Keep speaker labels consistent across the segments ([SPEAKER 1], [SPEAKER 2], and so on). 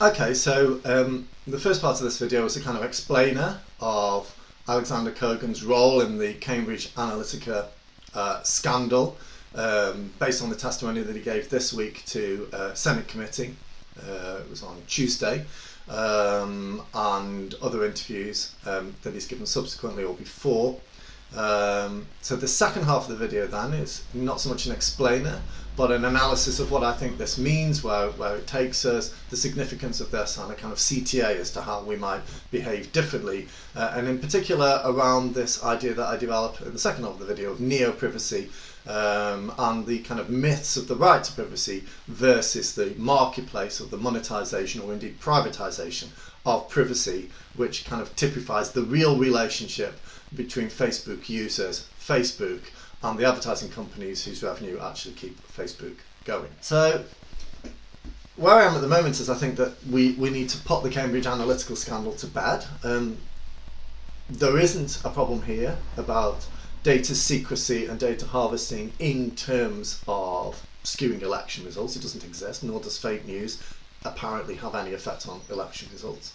[SPEAKER 1] Okay, so the first part of this video is a kind of explainer of Alexsandr Kogan's role in the Cambridge Analytica scandal, based on the testimony that he gave this week to Senate committee. It was on Tuesday, and other interviews that he's given subsequently or before. So the second half of the video then is not so much an explainer, but an analysis of what I think this means, where it takes us, the significance of this, and a kind of CTA as to how we might behave differently, and in particular around this idea that I develop in the second half of the video of neoprivacy, and the kind of myths of the right to privacy versus the marketplace of the monetization or indeed privatization of privacy, which kind of typifies the real relationship between Facebook users, Facebook, and the advertising companies whose revenue actually keep Facebook going. So where I am at the moment is I think that we need to put the Cambridge Analytica scandal to bed. There isn't a problem here about data secrecy and data harvesting in terms of skewing election results. It doesn't exist, nor does fake news apparently have any effect on election results.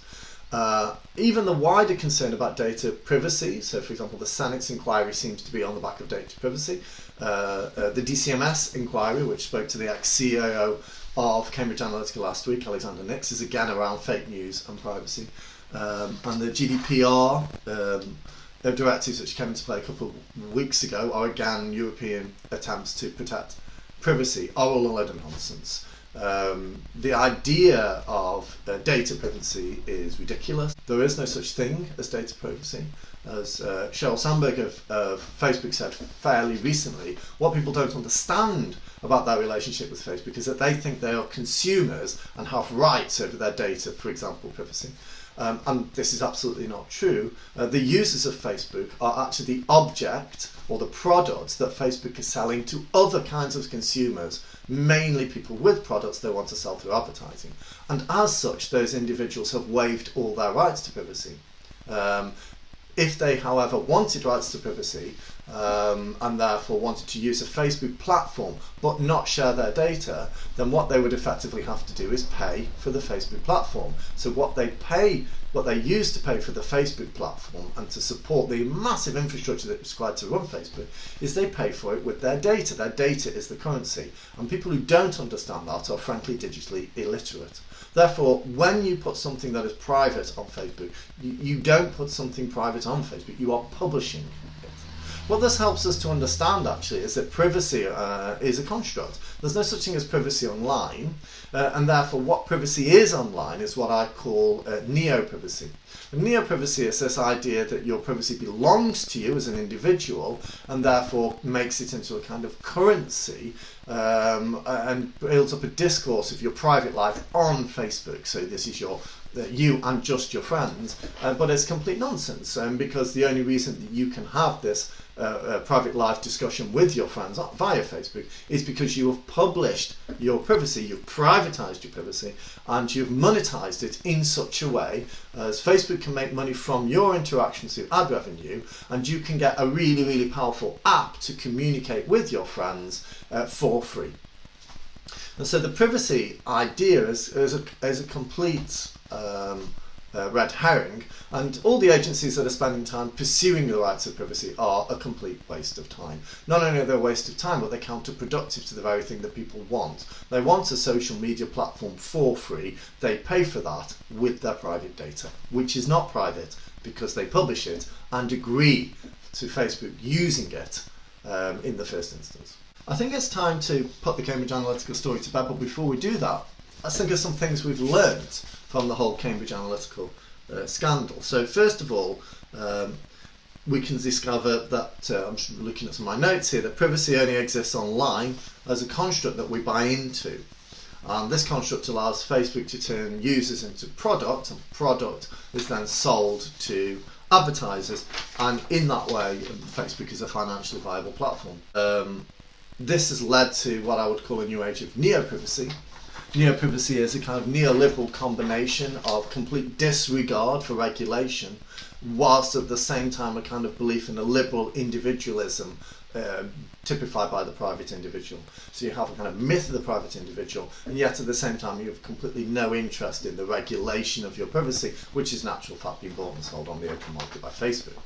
[SPEAKER 1] Even the wider concern about data privacy, so for example the Senate's inquiry seems to be on the back of data privacy, the DCMS inquiry, which spoke to the ex-CEO of Cambridge Analytica last week, Alexsandr, is again around fake news and privacy, and the GDPR directives which came into play a couple of weeks ago are again European attempts to protect privacy, are all a load of nonsense. The idea of data privacy is ridiculous. There is no such thing as data privacy. As Sheryl Sandberg of Facebook said fairly recently, what people don't understand about their relationship with Facebook is that they think they are consumers and have rights over their data, for example, privacy. And this is absolutely not true. The users of Facebook are actually the object or the product that Facebook is selling to other kinds of consumers, mainly people with products they want to sell through advertising. And as such, those individuals have waived all their rights to privacy. If they, however, wanted rights to privacy and therefore wanted to use a Facebook platform but not share their data, then what they would effectively have to do is pay for the Facebook platform. So what they use to pay for the Facebook platform and to support the massive infrastructure that's required to run Facebook is they pay for it with their data. Their data is the currency, and people who don't understand that are frankly digitally illiterate. Therefore, when you put something that is private on Facebook, you don't put something private on Facebook, you are publishing it. What this helps us to understand actually is that privacy is a construct. There's no such thing as privacy online, and therefore what privacy is online is what I call neoprivacy. And neoprivacy is this idea that your privacy belongs to you as an individual and therefore makes it into a kind of currency and builds up a discourse of your private life on Facebook. So this is you and just your friends, but it's complete nonsense, because the only reason that you can have this private life discussion with your friends via Facebook is because you have published your privacy, you've privatized your privacy, and you've monetized it in such a way as Facebook can make money from your interactions through ad revenue, and you can get a really, really powerful app to communicate with your friends for free. And so the privacy idea is a complete red herring, and all the agencies that are spending time pursuing the rights of privacy are a complete waste of time. Not only are they a waste of time, but they're counterproductive to the very thing that people want. They want a social media platform for free. They pay for that with their private data, which is not private because they publish it and agree to Facebook using it in the first instance. I think it's time to put the Cambridge Analytica story to bed, but before we do that, let's think of some things we've learnt from the whole Cambridge Analytica scandal. So first of all, we can discover that, I'm just looking at some of my notes here, that privacy only exists online as a construct that we buy into. And this construct allows Facebook to turn users into product, and product is then sold to advertisers, and in that way Facebook is a financially viable platform. This has led to what I would call a new age of neoprivacy. Neoprivacy is a kind of neoliberal combination of complete disregard for regulation, whilst at the same time a kind of belief in a liberal individualism typified by the private individual. So you have a kind of myth of the private individual, and yet at the same time you have completely no interest in the regulation of your privacy, which is in actual fact being bought and sold on the open market by Facebook.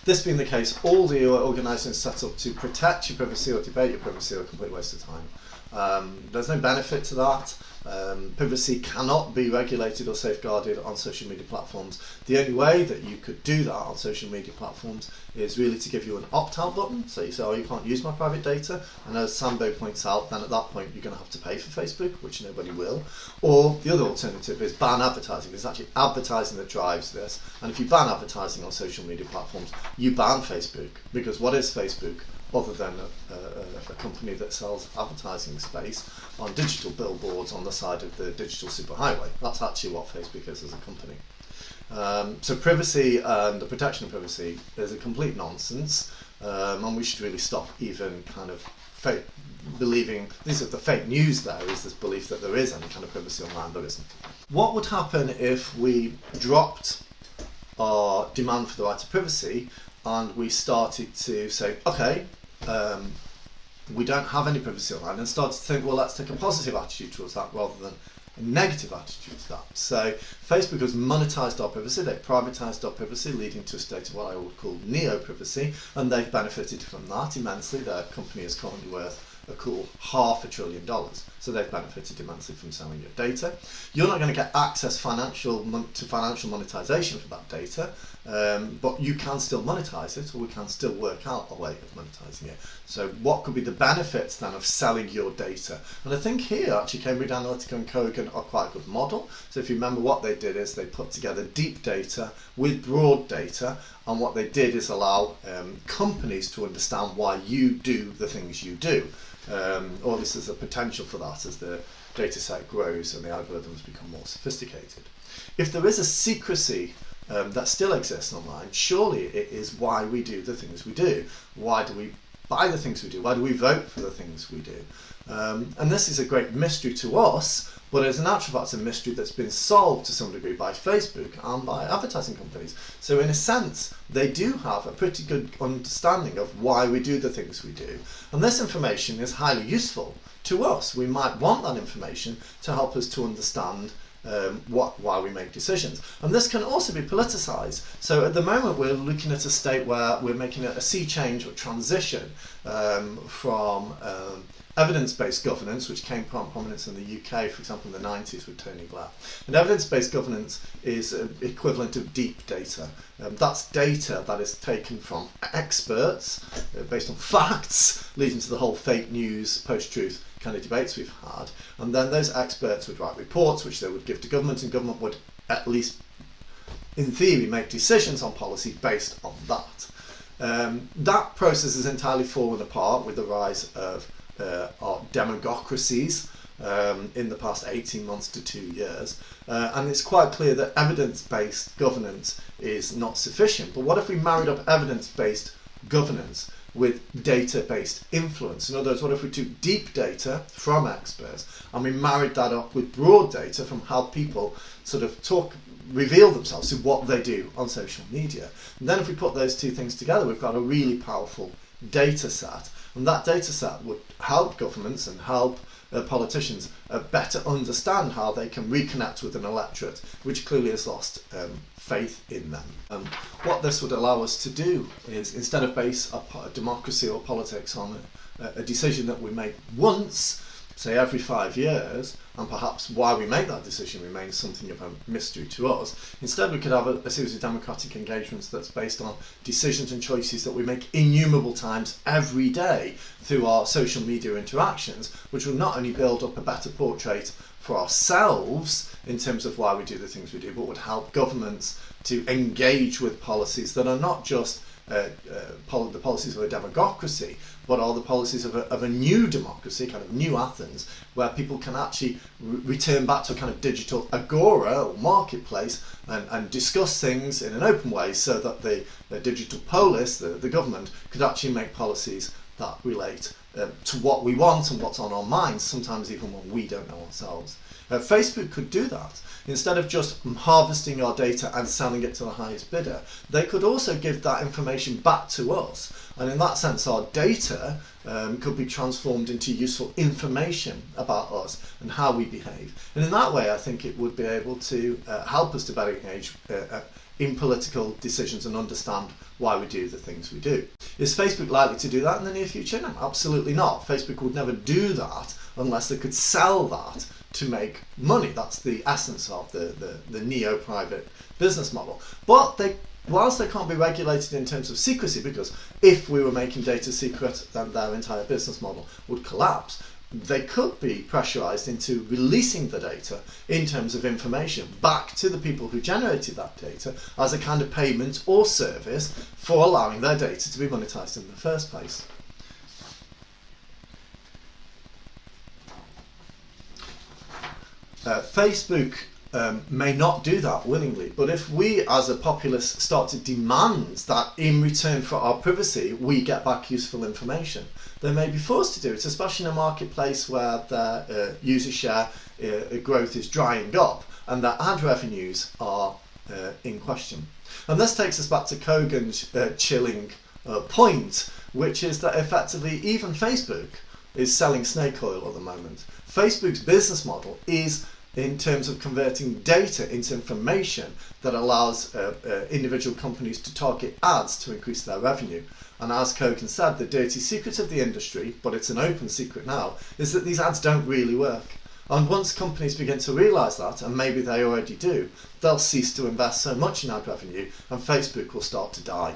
[SPEAKER 1] This being the case, all the organisations set up to protect your privacy or debate your privacy are a complete waste of time. There's no benefit to that. Privacy cannot be regulated or safeguarded on social media platforms. The only way that you could do that on social media platforms is really to give you an opt-out button. So you say, oh, you can't use my private data. And as Sambo points out, then at that point you're going to have to pay for Facebook, which nobody will. Or the other alternative is ban advertising. It's actually advertising that drives this. And if you ban advertising on social media platforms, you ban Facebook. Because what is Facebook other than a company that sells advertising space on digital billboards on the side of the digital superhighway? That's actually what Facebook is as a company. So privacy and the protection of privacy is a complete nonsense, and we should really stop even kind of believing, these are the fake news there, is this belief that there is any kind of privacy online. There isn't. What would happen if we dropped our demand for the right to privacy and we started to say, okay, we don't have any privacy online, and started to think, well, let's take a positive attitude towards that rather than a negative attitude to that. So Facebook has monetised our privacy, they've privatised our privacy, leading to a state of what I would call neoprivacy, and they've benefited from that immensely. Their company is currently worth a cool $500 billion. So they've benefited immensely from selling your data. You're not going to get access to financial monetization for that data, but you can still monetize it, or we can still work out a way of monetizing it. So what could be the benefits then of selling your data? And I think here actually Cambridge Analytica and Kogan are quite a good model. So if you remember, what they did is they put together deep data with broad data, and what they did is allow companies to understand why you do the things you do. Or at least there's a potential for that as the data set grows and the algorithms become more sophisticated. If there is a secrecy that still exists online, surely it is why we do the things we do. Why do we buy the things we do? Why do we vote for the things we do? And this is a great mystery to us, but as an actual fact, it's a mystery that's been solved to some degree by Facebook and by advertising companies. So in a sense, they do have a pretty good understanding of why we do the things we do. And this information is highly useful to us. We might want that information to help us to understand why we make decisions. And this can also be politicized. So at the moment we're looking at a state where we're making a sea change or transition from evidence-based governance, which came from prominence in the UK, for example, in the 90s with Tony Blair. And evidence-based governance is equivalent of deep data. That's data that is taken from experts based on facts, leading to the whole fake news, post-truth kind of debates we've had. And then those experts would write reports, which they would give to government, and government would at least, in theory, make decisions on policy based on that. That process has entirely fallen apart with the rise of our democracies in the past 18 months to 2 years, and it's quite clear that evidence-based governance is not sufficient. But what if we married up evidence-based governance with data-based influence? In other words, what if we took deep data from experts and we married that up with broad data from how people sort of reveal themselves, to what they do on social media? And then if we put those two things together, we've got a really powerful data set. And that data set would help governments and help politicians better understand how they can reconnect with an electorate which clearly has lost faith in them. What this would allow us to do is, instead of base a democracy or politics on a decision that we make once, say every 5 years, and perhaps why we make that decision remains something of a mystery to us. Instead, we could have a series of democratic engagements that's based on decisions and choices that we make innumerable times every day through our social media interactions, which will not only build up a better portrait for ourselves in terms of why we do the things we do, but would help governments to engage with policies that are not just the policies of a democracy, but are the policies of a new democracy, kind of new Athens, where people can actually return back to a kind of digital agora or marketplace and discuss things in an open way, so that the digital polis, the government, could actually make policies that relate to what we want and what's on our minds, sometimes even when we don't know ourselves. Facebook could do that. Instead of just harvesting our data and selling it to the highest bidder, they could also give that information back to us. And in that sense, our data could be transformed into useful information about us and how we behave. And in that way, I think it would be able to help us to better engage in political decisions and understand why we do the things we do. Is Facebook likely to do that in the near future? No, absolutely not. Facebook would never do that unless they could sell that to make money. That's the essence of the neo-private business model. But whilst they can't be regulated in terms of secrecy, because if we were making data secret, then their entire business model would collapse, they could be pressurized into releasing the data in terms of information back to the people who generated that data as a kind of payment or service for allowing their data to be monetized in the first place. Facebook may not do that willingly, but if we as a populace start to demand that in return for our privacy we get back useful information, they may be forced to do it, especially in a marketplace where their user share growth is drying up and their ad revenues are in question. And this takes us back to Kogan's chilling point, which is that effectively even Facebook is selling snake oil at the moment. Facebook's business model is in terms of converting data into information that allows individual companies to target ads to increase their revenue. And as Kogan said, the dirty secret of the industry, but it's an open secret now, is that these ads don't really work. And once companies begin to realise that, and maybe they already do, they'll cease to invest so much in ad revenue and Facebook will start to die.